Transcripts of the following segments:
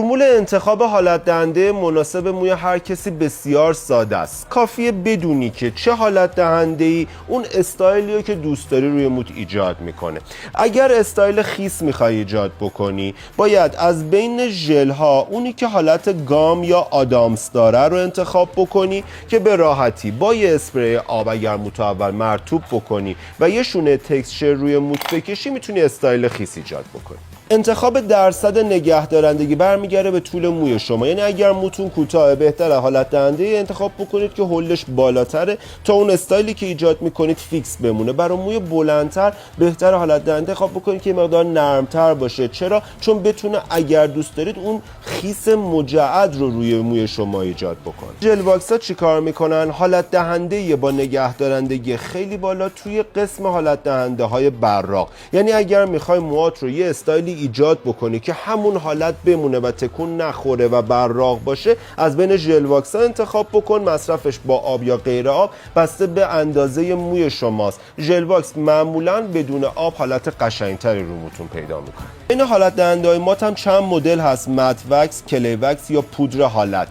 فرمول انتخاب حالت دهنده مناسب موی هر کسی بسیار ساده است. کافیه بدونی که چه حالت دهنده‌ای اون استایلیو که دوست داری روی موت ایجاد میکنه. اگر استایل خیس میخوای ایجاد بکنی، باید از بین ژل ها اونی که حالت گام یا آدامس داره رو انتخاب بکنی که به راحتی با یه اسپری آب اگر موت اول مرطوب بکنی و یه شونه تکسچر روی موت بکشی، میتونی استایل خیس ایجاد بکنی. انتخاب درصد نگهدارندگی برمیگرده به طول موی شما. یعنی اگر موتون کوتاه، بهتره حالت دهنده انتخاب بکنید که هولش بالاتره تا اون استایلی که ایجاد میکنید فیکس بمونه. برای موی بلندتر بهتره حالت دهنده انتخاب بکنید که مقدار نرمتر باشه. چرا؟ چون بتونه اگر دوست دارید اون خیس مجعد رو روی موی شما ایجاد بکنه. ژل واکس ها چیکار میکنن؟ حالت دهنده با نگهدارندگی خیلی بالا توی قسم حالت دهنده های براق. یعنی اگر میخوای موهات رو یه استایلی ایجاد بکنی که همون حالت بمونه و تکون نخوره و براق باشه، از بین ژل واکس ها انتخاب بکن. مصرفش با آب یا غیر آب بسته به اندازه موی شماست. ژل واکس معمولا بدون آب حالت قشنگتری رو موتون پیدا میکنه. این حالت دهنده‌های مات هم چند مدل هست: مت وکس، کلی وکس یا پودر حالت.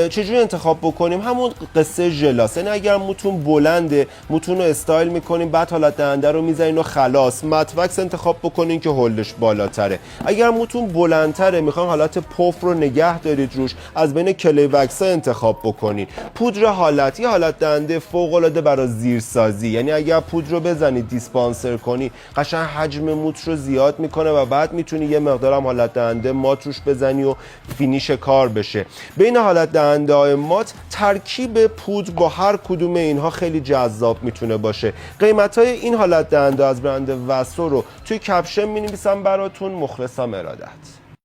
چجوری انتخاب بکنیم؟ همون قصه ژلاست. یعنی اگر موتون بلنده، موتون رو استایل میکنیم، بعد حالت دهنده رو میزنین و خلاص. مت وکس انتخاب بکنین که هولش بالاتره. اگر موتون بلندتره، میخواین حالت پف رو نگه دارید روش، از بین کلی وکس ها انتخاب بکنین. پودر حالت یه حالت دهنده فوق العاده برای زیرسازی. یعنی اگر پودر رو بزنید دیسپانسر کنی، قشنگ حجم موت رو زیاد میکنه و بعد میتونی یه مقدارم حالت دهنده مات روش بزنی و فینیش کار بشه. بین حالت دهنده های مات ترکیب پودر با هر کدوم اینها خیلی جذاب میتونه باشه. قیمت های این حالت دهنده از برند واسو رو توی کپشن مینویسم براتون. مخلصم ارادت.